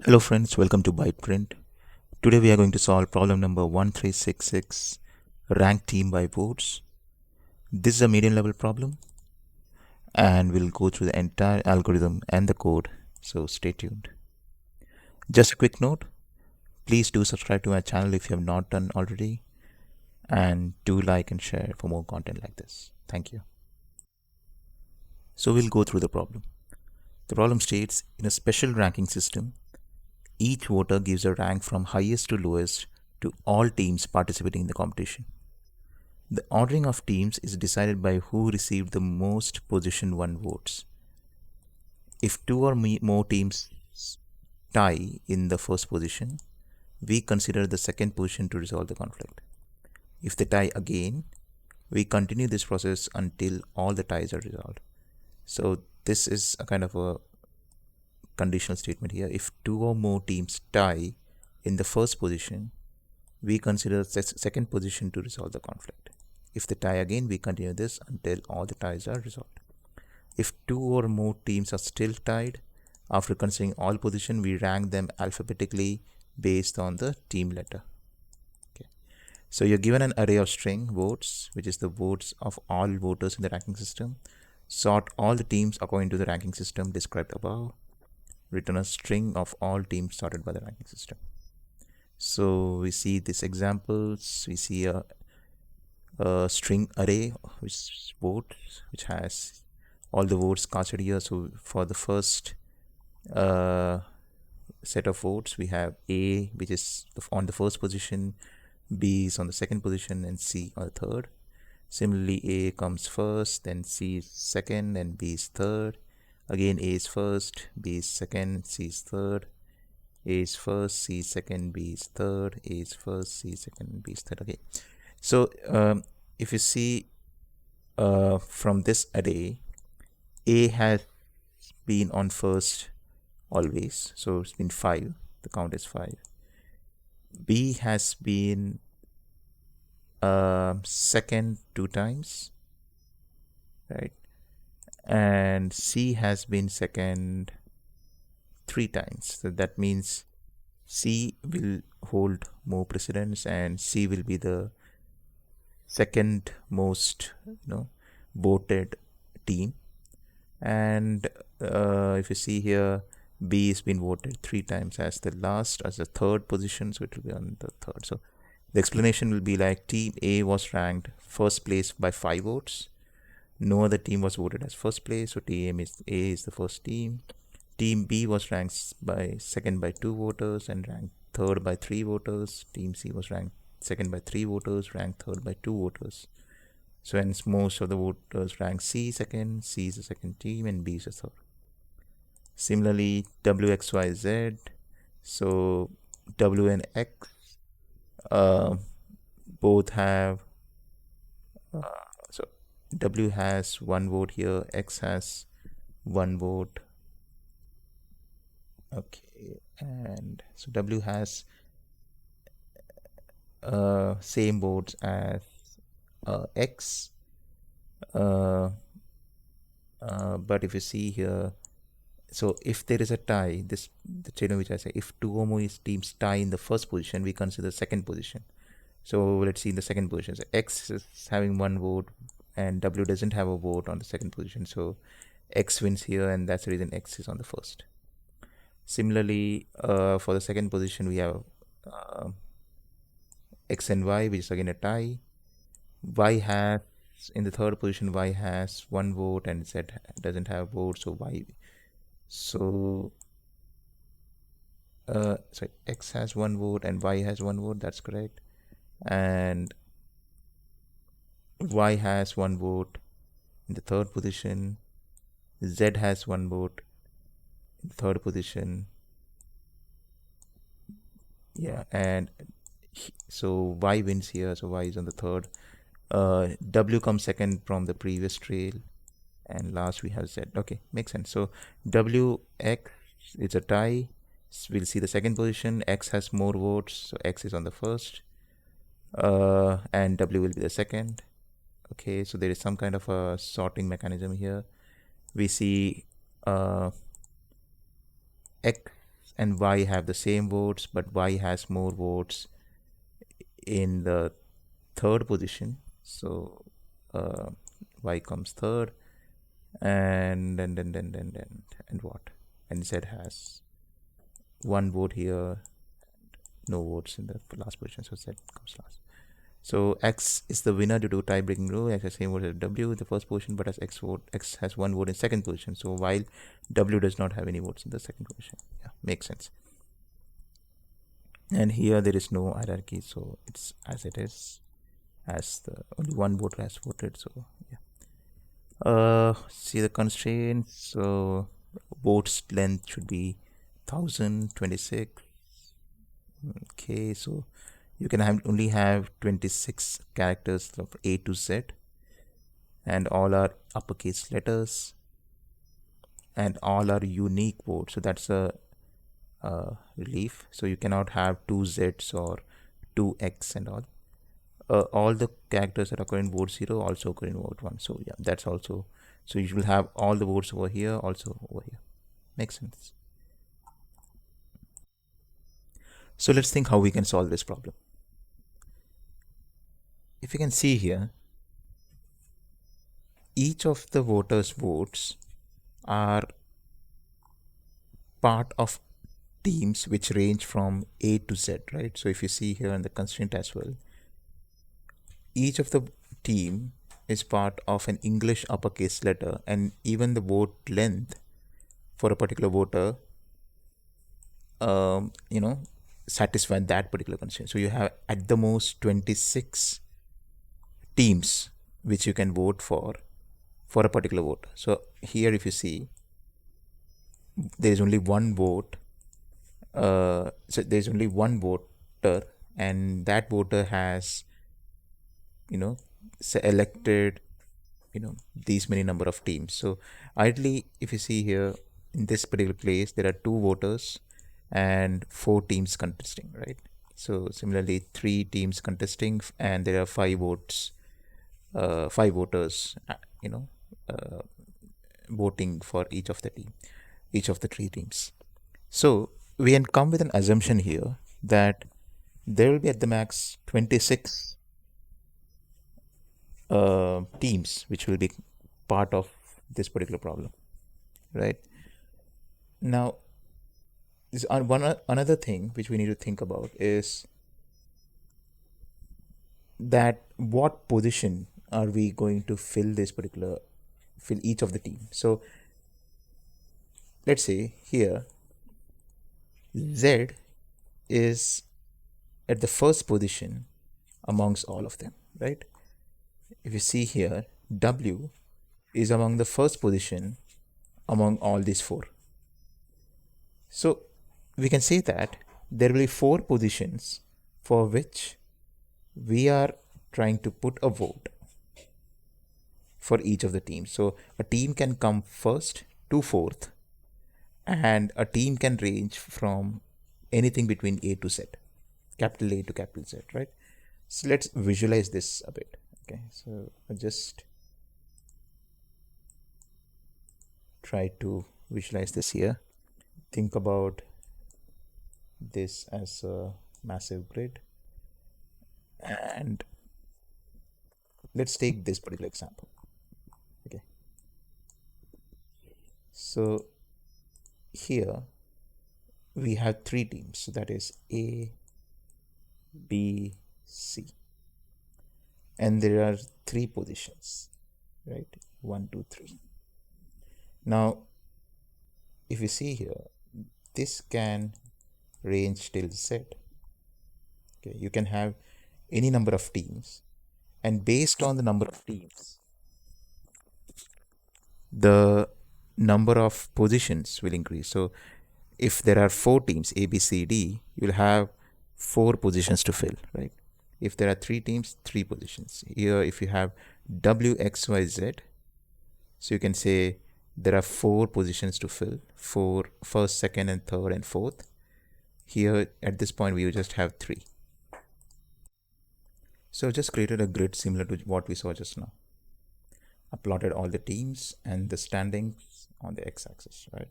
Hello friends, welcome to BytePrint. Today we are going to solve problem number 1366, rank team by votes. This is a medium level problem and we'll go through the entire algorithm and the code, so stay tuned. Just a quick note, please do subscribe to my channel if you have not done already, and do like and share for more content like this. Thank you. So we'll go through the problem. The problem states, in a special ranking system, each voter gives a rank from highest to lowest to all teams participating in the competition. The ordering of teams is decided by who received the most position 1 votes. If two or more teams tie in the first position, we consider the second position to resolve the conflict. If they tie again, we continue this process until all the ties are resolved. So this is a kind of a conditional statement here. If two or more teams tie in the first position, we consider the second position to resolve the conflict. If they tie again, we continue this until all the ties are resolved. If two or more teams are still tied, after considering all positions, we rank them alphabetically based on the team letter. Okay. So you're given an array of string votes, which is the votes of all voters in the ranking system. Sort all the teams according to the ranking system described above. Return a string of all teams sorted by the ranking system. So we see these examples. We see a string array which is votes, which has all the votes casted here. So for the first set of votes, we have A, which is on the first position, B is on the second position, and C on the third. Similarly, A comes first, then C is second, and B is third. Again, A is first, B is second, C is third. A is first, C is second, B is third. A is first, C is second, B is third. Okay. So if you see from this array, A has been on first always, so it's been 5. The count is 5. B has been second 2 times, right? And C has been second 3 times. So that means C will hold more precedence, and C will be the second most voted team. And if you see here, B has been voted 3 times as the third position, so it will be on the third. So the explanation will be like team A was ranked first place by 5 votes. No other team was voted as first place, so team A is the first team. Team B was ranked second by 2 voters and ranked third by 3 voters. Team C was ranked second by 3 voters, ranked third by 2 voters. So hence most of the voters rank C second, C is the second team, and B is the third. Similarly, W, X, Y, Z. So W and X both have, so W has 1 vote here, X has 1 vote. Okay, and so W has same votes as X, but if you see here, so if there is a tie, the chain which I say, if 2 or more teams tie in the first position, we consider the second position. So let's see in the second position. So X is having 1 vote and W doesn't have a vote on the second position. So X wins here, and that's the reason X is on the first. Similarly, for the second position, we have X and Y, which is again a tie. Y has, in the third position, Y has 1 vote and Z doesn't have vote, so Y. So sorry, X has 1 vote and Y has 1 vote, that's correct. And Y has 1 vote in the third position. Z has 1 vote in the third position. Yeah, and so Y wins here, so Y is on the third. W comes second from the previous trail, and last we have Z. Okay, makes sense. So W, X, it's a tie. We'll see the second position. X has more votes, so X is on the first, and W will be the second. Okay, so there is some kind of a sorting mechanism here. We see X and Y have the same votes, but Y has more votes in the third position. So Y comes third, and and what? And Z has one vote here, no votes in the last position, so Z comes last. So X is the winner due to tie-breaking rule. X has same vote as W in the first position, but as X has one vote in second position. So while W does not have any votes in the second position. Yeah, makes sense. And here there is no hierarchy, so it's as it is, as the only one voter has voted. So yeah. See the constraints. So votes length should be 1026. Okay, so you can only have 26 characters from A to Z, and all are uppercase letters, and all are unique votes. So that's a relief. So you cannot have two Zs or two X and all. All the characters that occur in vote 0 also occur in vote 1. So yeah, that's also. So you will have all the votes over here, also over here. Makes sense. So let's think how we can solve this problem. If you can see here, each of the voters' votes are part of teams which range from A to Z, right? So if you see here in the constraint as well, each of the team is part of an English uppercase letter, and even the vote length for a particular voter, satisfy that particular constraint. So you have at the most 26 teams which you can vote for a particular vote. So here if you see, there is only one vote. So there's only one voter, and that voter has selected these many number of teams. So ideally, if you see here in this particular place, there are two voters and four teams contesting, right? So similarly, three teams contesting, and there are five votes, five voters, voting for each of the three teams. So we can come with an assumption here that there will be at the max 26 teams which will be part of this particular problem, right? Now, another thing which we need to think about is that what position are we going to fill each of the team. So let's say here Z is at the first position amongst all of them, right? If you see here, W is among the first position among all these four. So we can say that there will be four positions for which we are trying to put a vote for each of the teams. So a team can come first to fourth, and a team can range from anything between A to Z, capital A to capital Z, right? So let's visualize this a bit. Okay, so I just try to visualize this here. Think about this as a massive grid, and let's take this particular example. Okay, so here we have three teams, so that is A, B, C, and there are three positions, right? 1, 2, 3. Now if you see here, this can range till Z. Okay, you can have any number of teams, and based on the number of teams, the number of positions will increase. So if there are four teams, A, B, C, D, you'll have four positions to fill, right? If there are three teams, three positions. Here, if you have W, X, Y, Z, so you can say there are four positions to fill for first, second, and third, and fourth. Here, at this point, we just have three. So just created a grid similar to what we saw just now. I plotted all the teams and the standings on the x-axis, right?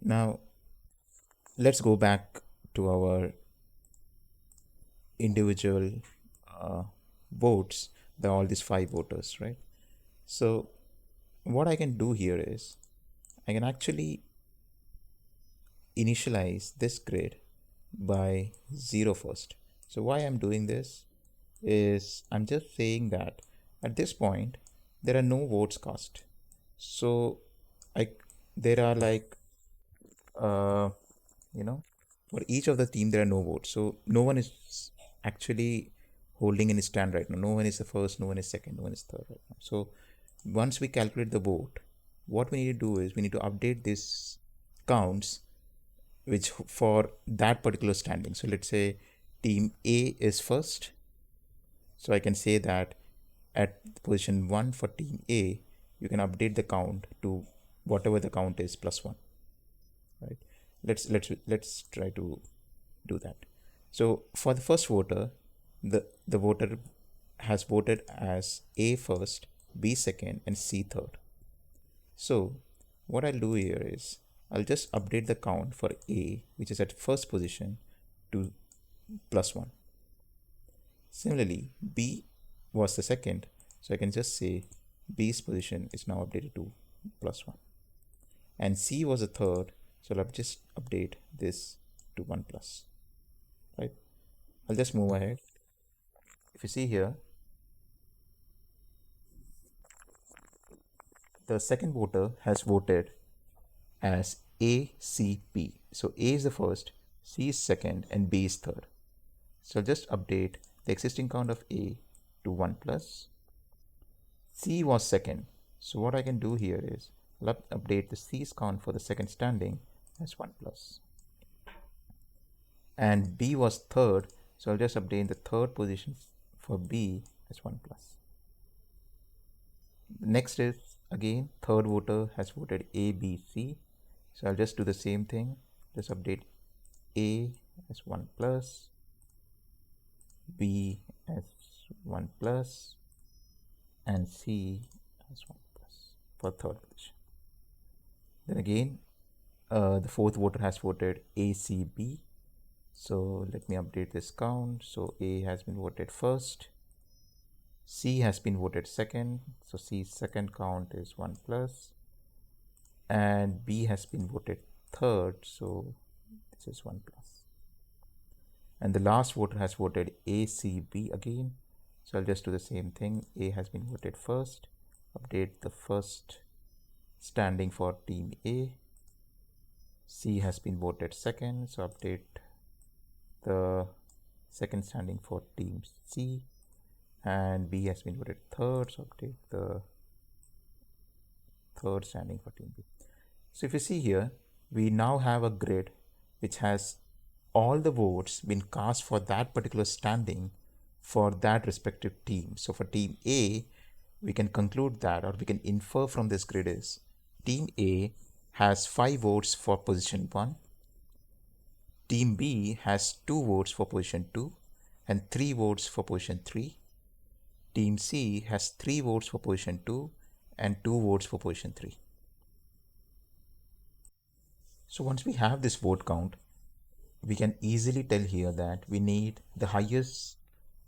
Now, Let's go back to our individual uh, votes, all these five voters, right? So what I can do here is I can actually initialize this grid by 0 first. So why I'm doing this is I'm just saying that at this point there are no votes cast. So I there are like uh, you know for each of the team there are no votes. So no one is actually holding any stand right now. No one is the first, no one is second, no one is third right now. So once we calculate the vote, what we need to do is we need to update this counts which for that particular standing. So let's say team A is first. So I can say that at position 1 for team A, you can update the count to whatever the count is plus 1, right? Let's try to do that. So for the first voter, the voter has voted as A first, B second, and C third. So what I'll do here is I'll just update the count for A, which is at first position, to plus 1. Similarly, B was the second, so I can just say B's position is now updated to plus 1. And C was the third, so I'll just update this to 1 plus, right? I'll just move ahead. If you see here, the second voter has voted as A, C, B. So A is the first, C is second, and B is third. So I'll just update the existing count of A to 1 plus. C was second. So what I can do here is I'll update the C's count for the second standing as 1 plus. And B was third. So I'll just update the third position for B as 1 plus. Next is again third voter has voted A, B, C. So I'll just do the same thing. Just update A as 1 plus, B as 1 plus, and C as 1 plus for third position. Then again, the fourth voter has voted A, C, B. So let me update this count. So A has been voted first, C has been voted second. So C's second count is 1 plus, and B has been voted third. So this is 1 plus. And the last voter has voted A, C, B again. So I'll just do the same thing. A has been voted first. Update the first standing for team A. C has been voted second. So update the second standing for team C. And B has been voted third. So update the third standing for team B. So if you see here, we now have a grid which has all the votes been cast for that particular standing for that respective team. So for team A, we can conclude that, or we can infer from this grid is team A has 5 votes for position 1, team B has 2 votes for position 2 and 3 votes for position 3, team C has 3 votes for position 2 and 2 votes for position 3. So once we have this vote count, we can easily tell here that we need the highest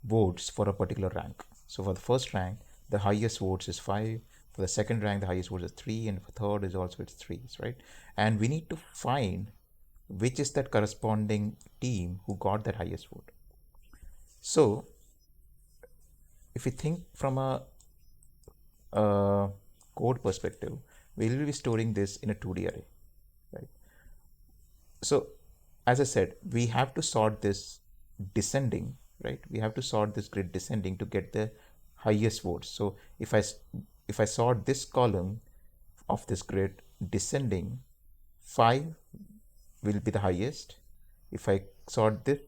votes for a particular rank. So for the first rank, the highest votes is 5. For the second rank, the highest votes is 3. And for third is also it's 3, right? And we need to find which is that corresponding team who got that highest vote. So if we think from a code perspective, we will be storing this in a 2D array, right? So as I said, we have to sort this descending, right? We have to sort this grid descending to get the highest votes. So if I sort this column of this grid descending, 5 will be the highest. If I sort this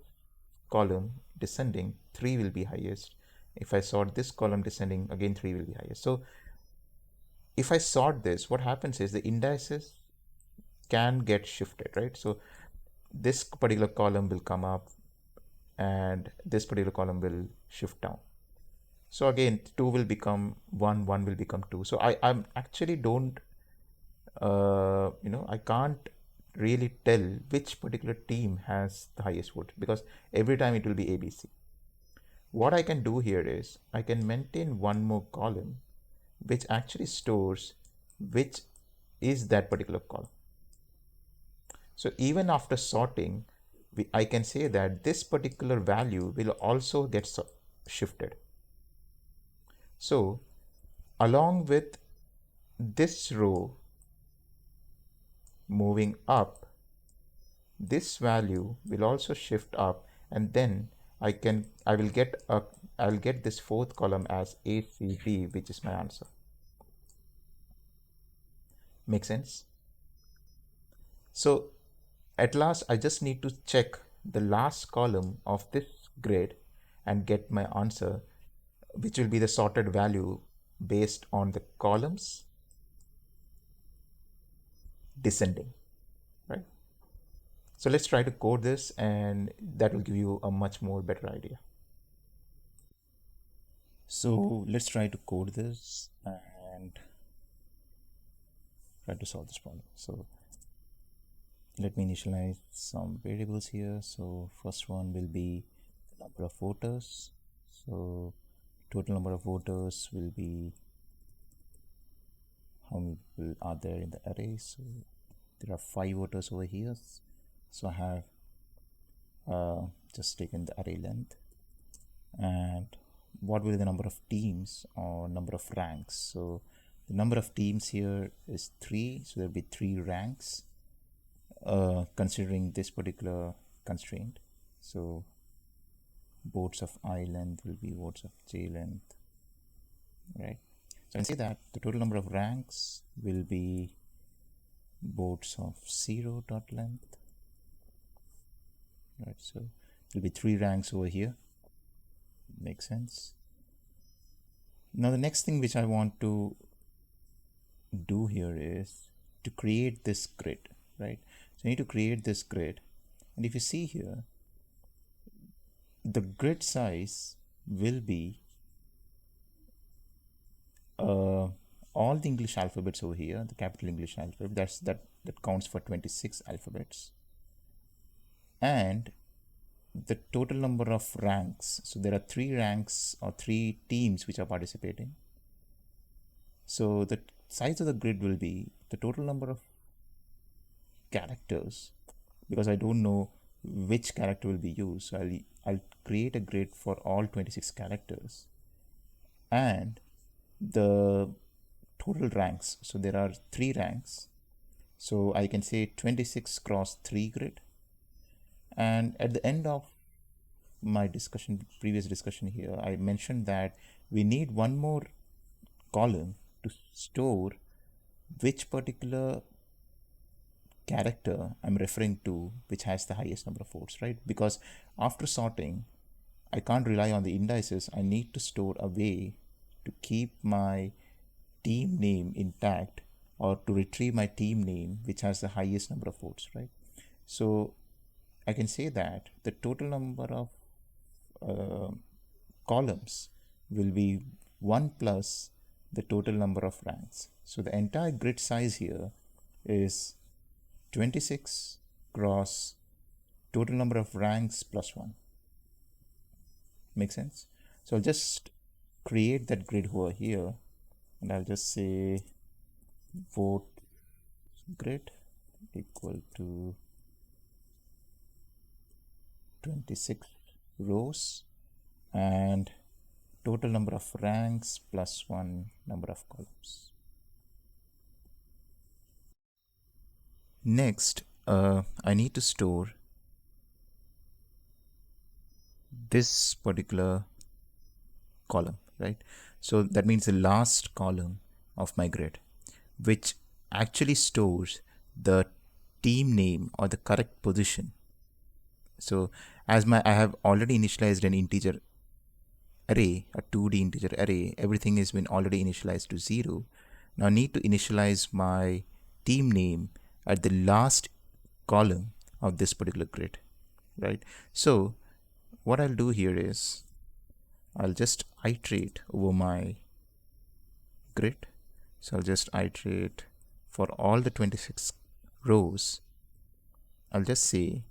column descending, 3 will be highest. If I sort this column descending, again 3 will be highest. So if I sort this, what happens is the indices can get shifted, right? So this particular column will come up and this particular column will shift down. So again, 2 will become 1, 1 will become 2. So I'm actually don't, I can't really tell which particular team has the highest vote, because every time it will be ABC. What I can do here is I can maintain one more column which actually stores which is that particular column. So even after sorting, I can say that this particular value will also get shifted. So along with this row moving up, this value will also shift up, and then I will get this fourth column as ACB, which is my answer. Make sense? So at last, I just need to check the last column of this grid and get my answer, which will be the sorted value based on the columns descending, right? So let's try to code this, and that will give you a much more better idea. So let's try to code this and try to solve this problem. So let me initialize some variables here. So first one will be the number of voters. So total number of voters will be how many people are there in the array. So there are 5 voters over here. So I have just taken the array length. And what will be the number of teams or number of ranks? So the number of teams here is 3, so there'll be 3 ranks considering this particular constraint. So votes of I length will be votes of j length, right? So I can say that the total number of ranks will be votes of 0 dot length, right? So there'll be 3 ranks over here. Makes sense. Now the next thing which I want to do here is to create this grid, right? So I need to create this grid, and if you see here, the grid size will be all the English alphabets over here, the capital English alphabet, that counts for 26 alphabets, and the total number of ranks. So there are 3 ranks or 3 teams which are participating. So the size of the grid will be the total number of characters, because I don't know which character will be used. So I'll create a grid for all 26 characters, and the total ranks. So there are 3 ranks. So I can say 26 cross 3 grid. And at the end of my previous discussion here, I mentioned that we need one more column to store which particular character I'm referring to, which has the highest number of votes, right? Because after sorting, I can't rely on the indices. I need to store a way to keep my team name intact, or to retrieve my team name which has the highest number of votes, right? So I can say that the total number of columns will be 1 plus the total number of ranks. So the entire grid size here is 26 cross total number of ranks plus 1. Make sense? So I'll just create that grid over here, and I'll just say vote grid equal to 26 rows and total number of ranks plus 1 number of columns. Next, I need to store this particular column, right? So that means the last column of my grid, which actually stores the team name or the correct position. So as I have already initialized an integer array, a 2D integer array, everything has been already initialized to 0. Now I need to initialize my team name at the last column of this particular grid, right? So what I'll do here is I'll just iterate over my grid. So I'll just iterate for all the 26 rows I'll just say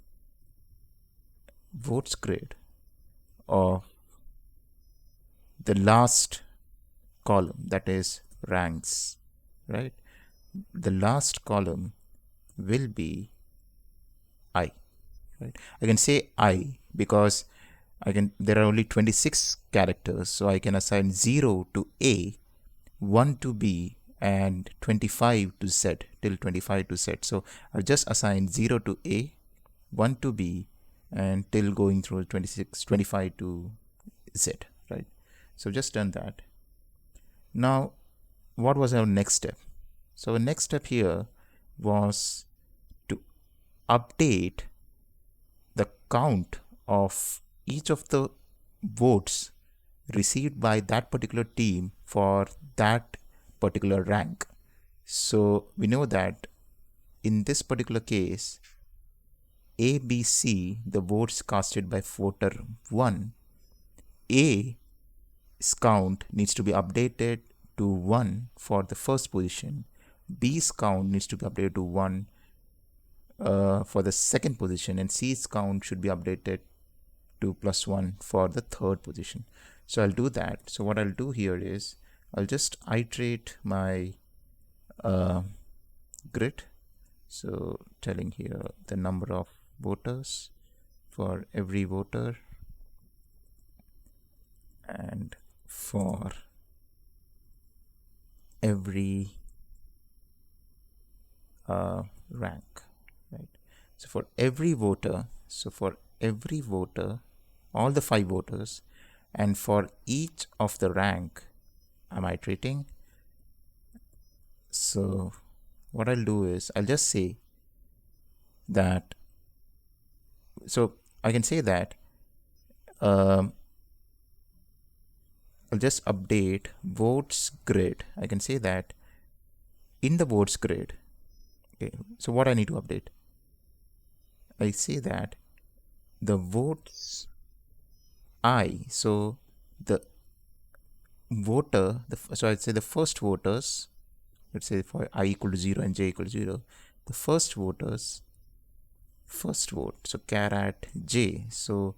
votes grid of the last column, that is ranks, right? The last column will be I, right? I can say I because there are only 26 characters, so I can assign 0 to A, 1 to B, and 25 to Z, till 25 to Z. So I've just assigned 0 to A, 1 to B, and till going through 26, 25 to Z, right? So just done that. Now, what was our next step? So our next step here was to update the count of each of the votes received by that particular team for that particular rank. So we know that in this particular case, A, B, C, the votes casted by voter 1, A's count needs to be updated to 1 for the first position. B's count needs to be updated to 1 for the second position, and C's count should be updated to +1 for the third position. So I'll do that. So what I'll do here is I'll just iterate my grid. So telling here the number of voters for every voter and for every rank, right? So for every voter, all the 5 voters, and for each of the rank, I'm iterating. So what I'll do is I'll just say that, so I can say that I'll just update votes grid. I can say that in the votes grid, okay, so what I need to update, I say that the votes I, so the voter, so I'd say the first voters, let's say for I equal to 0 and j equal to 0, the first voters, first vote, so char at j, so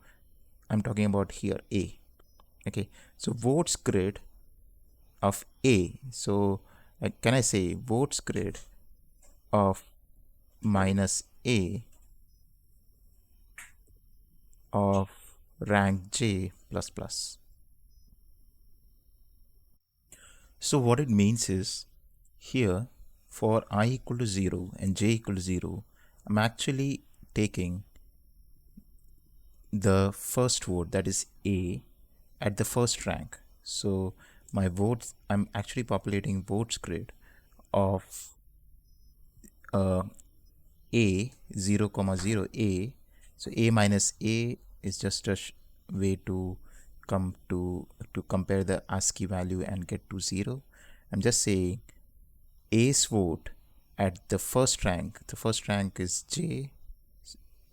I'm talking about here A. Okay, so votes grid of A, so can I say votes grid of minus A of rank j plus plus. So what it means is, here for I equal to 0 and j equal to 0, I'm actually taking the first vote, that is A, at the first rank. So my votes, I'm actually populating votes grid of A 0, 0 A. So A minus A is just a way to come to compare the ASCII value and get to 0. I'm just saying A's vote at the first rank. The first rank is J.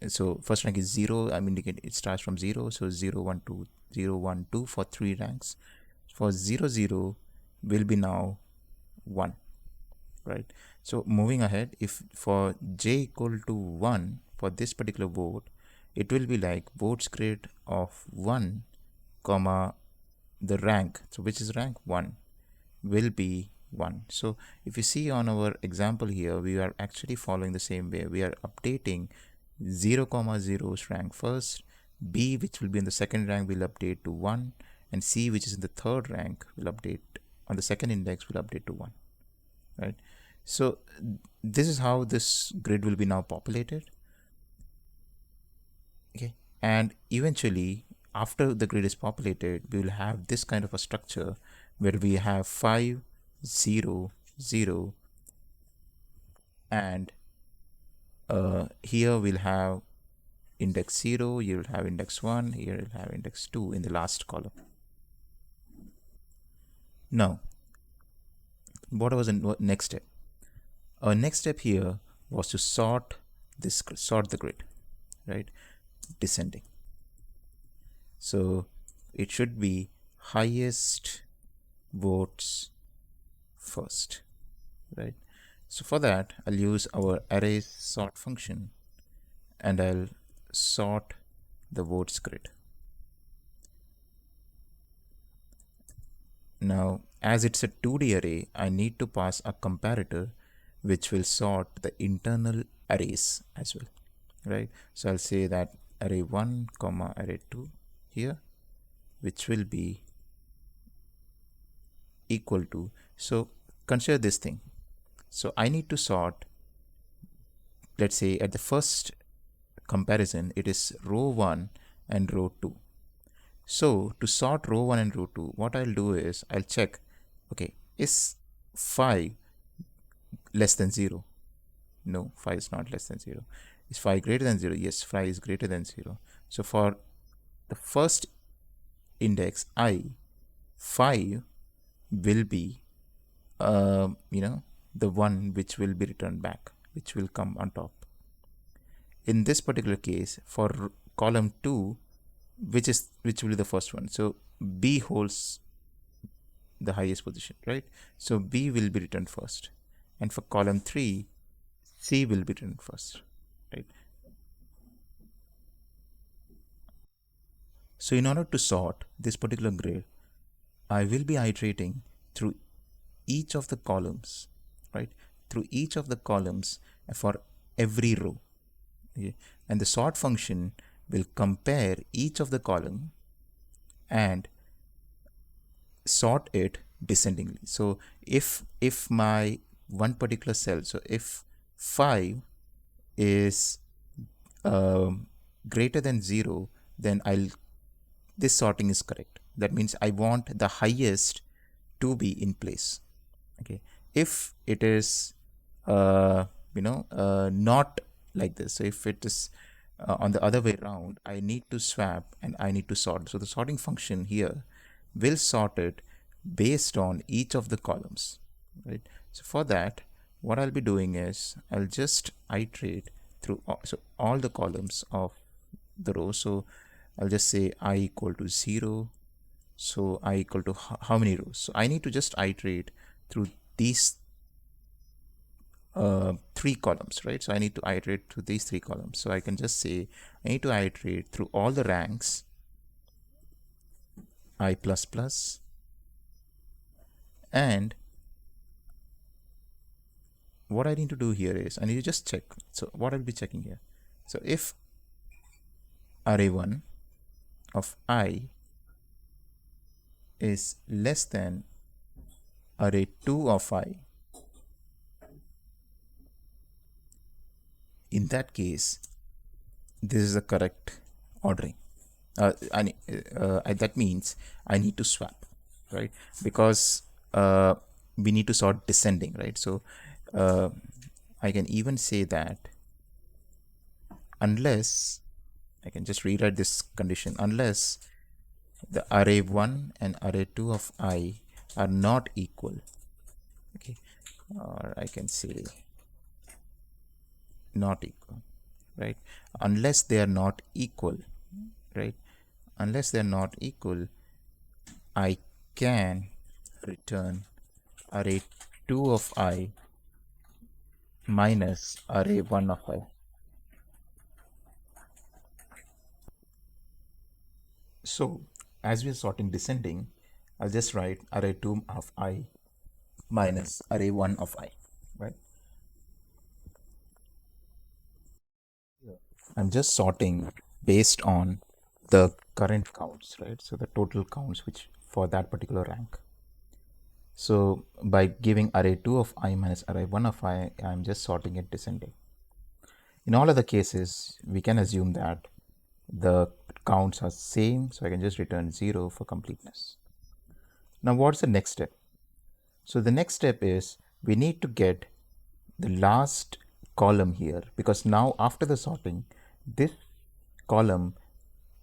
So first rank is 0. I'm indicating it starts from 0. So 0, 1, 2, 0, 1, 2 for 3 ranks. For 0, 0 will be now 1, right? So moving ahead, if for j equal to 1 for this particular vote, it will be like votes grid of 1 comma the rank, so which is rank 1, will be 1. So if you see on our example here, we are actually following the same way. We are updating 0, 0's rank first, B, which will be in the second rank, will update to 1, and C, which is in the third rank, will update on the second index, will update to 1, right? So this is how this grid will be now populated. Okay, and eventually after the grid is populated, we will have this kind of a structure where we have 5, 0, 0, and here we'll have index 0, you will have index 1, here you'll have index 2 in the last column. Now, what was the next step? Our next step here was to sort the grid, right? Descending. So it should be highest votes first, right? So for that, I'll use our array sort function and I'll sort the votes grid. Now, as it's a 2D array, I need to pass a comparator which will sort the internal arrays as well, right? So I'll say that array 1 comma array 2 here, which will be equal to, so consider this thing. So I need to sort, let's say at the first comparison, it is row 1 and row 2. So to sort row 1 and row 2, what I'll do is I'll check, okay, is 5 less than 0? No, 5 is not less than 0. Is 5 greater than 0? Yes, 5 is greater than 0. So for the first index I, 5 will be the one which will be returned back, which will come on top. In this particular case, for column 2, which will be the first one, so B holds the highest position, right? So B will be returned first, and for column 3, C will be returned first, right? So in order to sort this particular grid, I will be iterating through each of the columns, right? Through each of the columns for every row. Okay? And the sort function will compare each of the column and sort it descendingly. So if my one particular cell, so if 5 is greater than 0, then this sorting is correct. That means I want the highest to be in place. Okay, if it is not like this, so if it is on the other way around, I need to swap and I need to sort. So the sorting function here will sort it based on each of the columns, right? So for that, what I'll be doing is I'll just iterate through all the columns of the row. So I'll just say I equal to 0. So I equal to how many rows? So I need to just iterate through these 3 columns, right? So I need to iterate through these 3 columns. So I can just say I need to iterate through all the ranks I plus plus, and what I need to do here is I need to just check. So what I'll be checking here. So if array 1 of I is less than array 2 of I, in that case, this is the correct ordering. That means I need to swap, right? Because we need to sort descending, right? So I can even say that unless, I can just rewrite this condition, unless the array 1 and array 2 of I are not equal, okay, or I can say not equal, right? Unless they are not equal, right? Unless they are not equal, I can return array 2 of I minus array 1 of I. So as we are sorting descending, I'll just write array 2 of I minus array 1 of I, right? I'm just sorting based on the current counts, right? So the total counts which for that particular rank. So by giving array 2 of I minus array 1 of I, I'm just sorting it descending. In all other cases, we can assume that the counts are same, so I can just return 0 for completeness. Now what's the next step? So the next step is we need to get the last column here, because now after the sorting, this column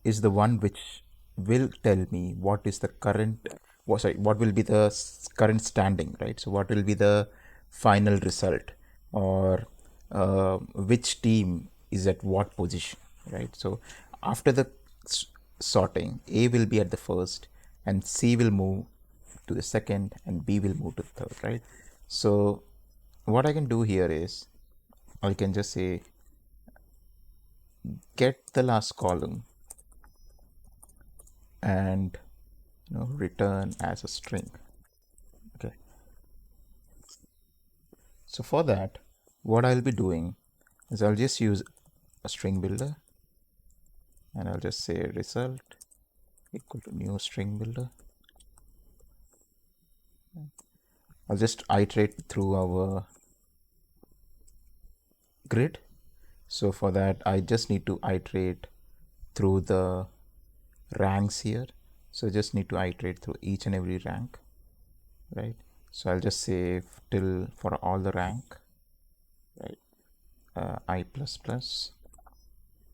is the one which will tell me what is the current, what will be the current standing, right? So what will be the final result, or which team is at what position, right? So after the sorting, A will be at the first, and C will move to the second, and B will move to the third, right? So what I can do here is I can just say get the last column and return as a string. Okay, so for that, what I'll be doing is I'll just use a string builder, and I'll just say result equal to new string builder. I'll just iterate through our grid. So for that, I just need to iterate through the ranks here. So just need to iterate through each and every rank, right? So I'll just say till for all the rank, right? I plus plus.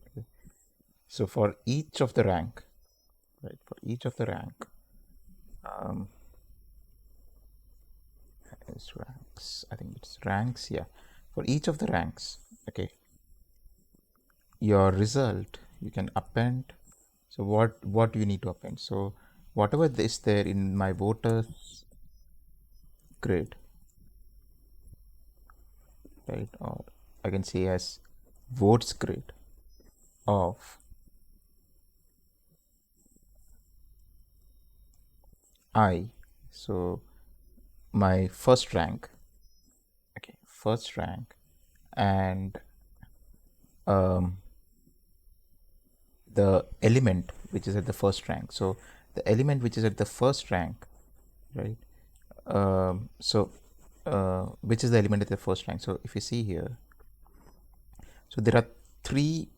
Okay. So for each of the rank, right? For each of the rank, is ranks. I think it's ranks. Yeah. For each of the ranks, okay. Your result you can append. So what do you need to append? So whatever is there in my voters grid, right? Or I can say as votes grid of I. So my first rank, okay, first rank, and the element which is at the first rank. So the element which is at the first rank, right? Which is the element at the first rank? So if you see here, so there are three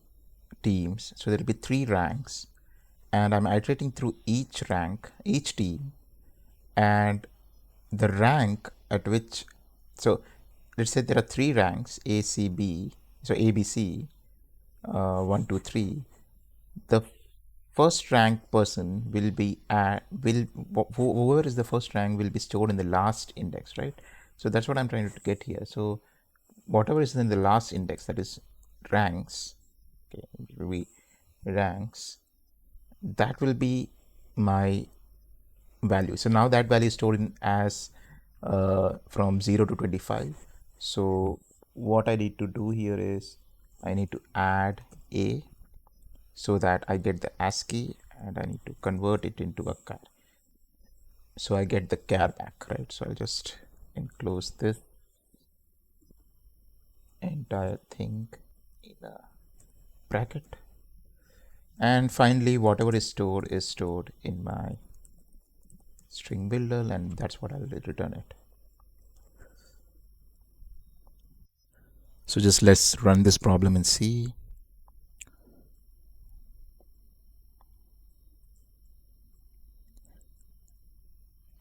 teams, so there will be three ranks, and I'm iterating through each rank, each team, and the rank at which, so let's say there are three ranks A, C, B, so A, B, C, 1, 2, 3. The first rank person will be whoever is the first rank will be stored in the last index, right? So that's what I'm trying to get here. So whatever is in the last index, that is ranks, okay, will be ranks, that will be my value. So now that value is stored in as from 0 to 25. So what I need to do here is I need to add a, so that I get the ASCII, and I need to convert it into a char. So I get the char back, right? So I'll just enclose this entire thing in a bracket. And finally, whatever is stored in my string builder, and that's what I'll return it. So just let's run this problem and see.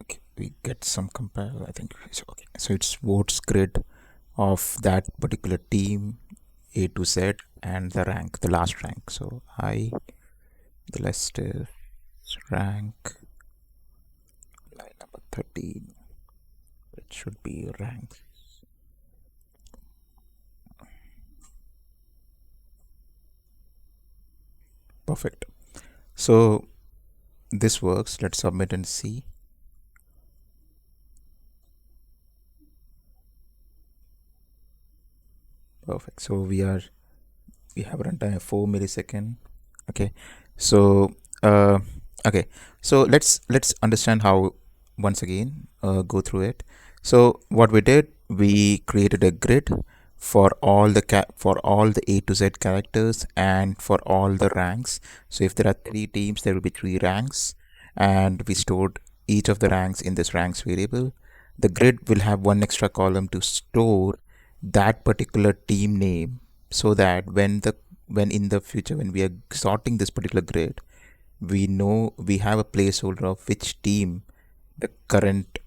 Okay, we get some compile, I think. So, okay, so it's votes grid of that particular team A to Z, and the rank, the last rank. So I, the list is rank, line number 13. It should be rank. Perfect. So this works. Let's submit and see. Perfect. So we have runtime 4 millisecond. Okay. So okay. So let's understand how, once again, go through it. So what we did, we created a grid for all the A to Z characters and for all the ranks. So if there are three teams, there will be three ranks, and we stored each of the ranks in this ranks variable. The grid will have one extra column to store that particular team name, so that when in the future, when we are sorting this particular grid, we know we have a placeholder of which team the current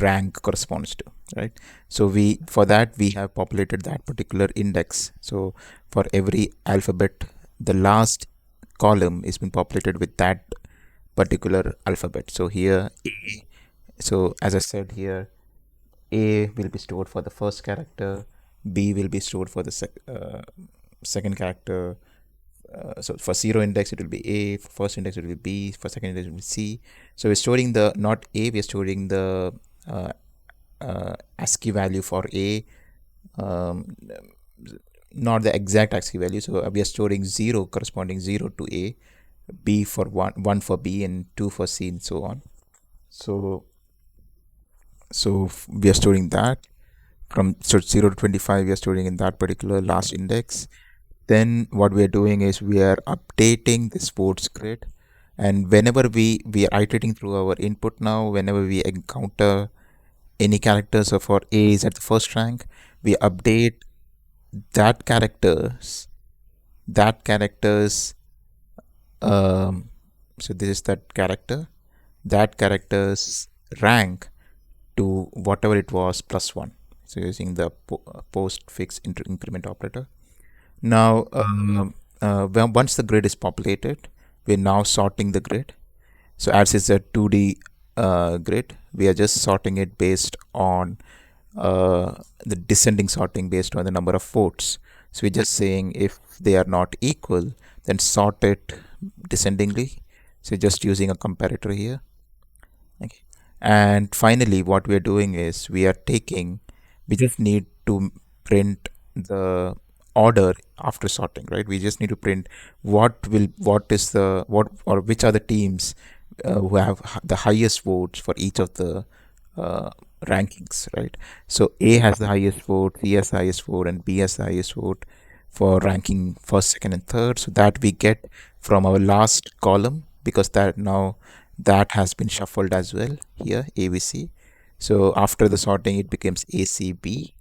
rank corresponds to, right? So for that we have populated that particular index. So for every alphabet, the last column is been populated with that particular alphabet. So here A, so as I said here, A will be stored for the first character, B will be stored for the second character. So for 0 index it will be A, for first index it will be B, for second index it will be C. So we're storing the not A, we're storing the ASCII value for A, not the exact ASCII value. So we are storing 0 corresponding 0 to A, B for 1, 1 for B, and 2 for C, and so on. So we are storing that from 0 to 25. We are storing in that particular last index. Then what we are doing is we are updating the sports grid, and whenever we are iterating through our input now, whenever we encounter any characters of our A is at the first rank, we update that characters um, so this is that character's rank to whatever it was plus 1. So using the postfix increment operator. Now once the grid is populated, we're now sorting the grid. So as it's a 2D grid, we are just sorting it based on the descending sorting based on the number of votes. So we're just saying if they are not equal, then sort it descendingly. So just using a comparator here. Okay. And finally, what we are doing is we just need to print the order after sorting, right? We just need to print which are the teams who have the highest votes for each of the rankings, right? So A has the highest vote, C has the highest vote, and B has the highest vote for ranking first, second, and third. So that we get from our last column, because that has been shuffled as well here, ABC. So after the sorting, it becomes ACB,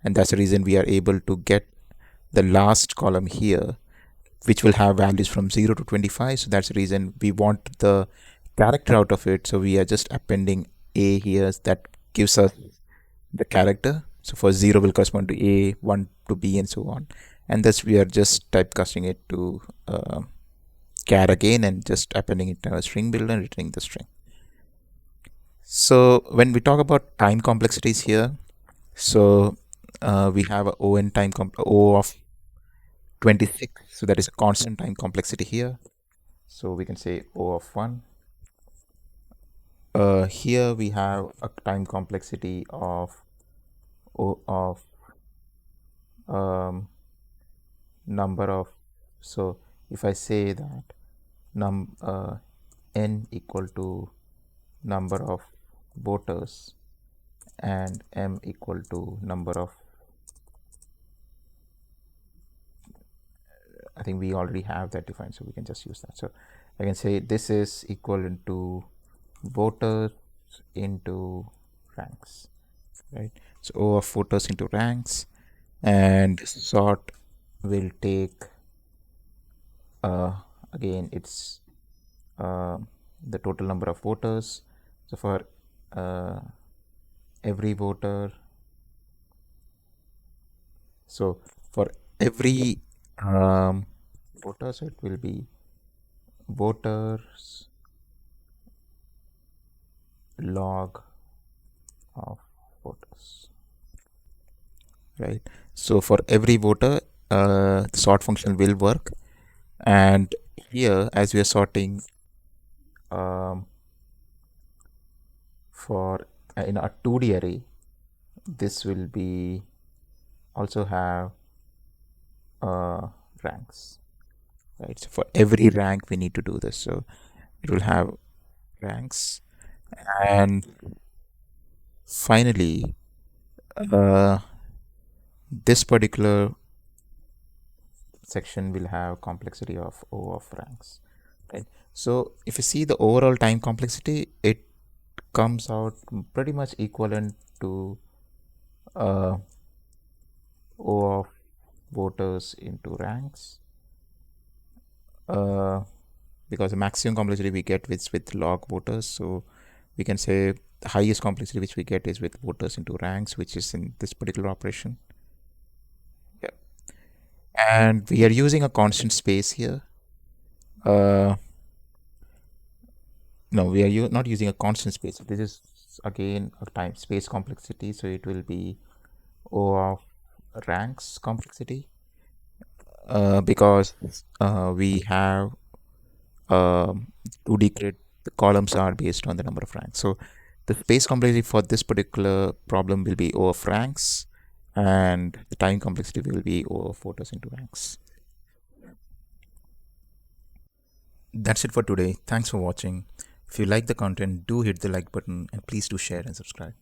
and that's the reason we are able to get the last column here, which will have values from 0 to 25. So that's the reason we want the character out of it. So we are just appending A here. That gives us the character. So for 0 will correspond to A, 1 to B, and so on. And thus we are just typecasting it to char again and just appending it to a string builder and returning the string. So when we talk about time complexities here, so we have a O of 26. So that is a constant time complexity here. So we can say O of 1. Here we have a time complexity of O of number of. So if I say that n equal to number of voters and m equal to number of, I think we already have that defined, so we can just use that. So I can say this is equivalent to voters into ranks, right? So O of voters into ranks, and sort will take again it's the total number of voters. So for every voter, so for every voter, so it will be voters log of voters, right? So for every voter, the sort function will work. And here, as we are sorting for in a 2D array, this will be also have ranks, right? So for every rank we need to do this. So it will have ranks, and finally this particular section will have complexity of O of ranks, right? So if you see the overall time complexity, it comes out pretty much equivalent to O of voters into ranks, because the maximum complexity we get is with log voters. So we can say the highest complexity which we get is with voters into ranks, which is in this particular operation. Yeah. And we are using a constant space here. No, we are not using a constant space. This is again a time space complexity. So it will be O of ranks complexity, because we have 2D grid. The columns are based on the number of ranks. So the space complexity for this particular problem will be O of ranks, and the time complexity will be over 4,000 ranks. That's it for today. Thanks for watching. If you like the content, do hit the like button and please do share and subscribe.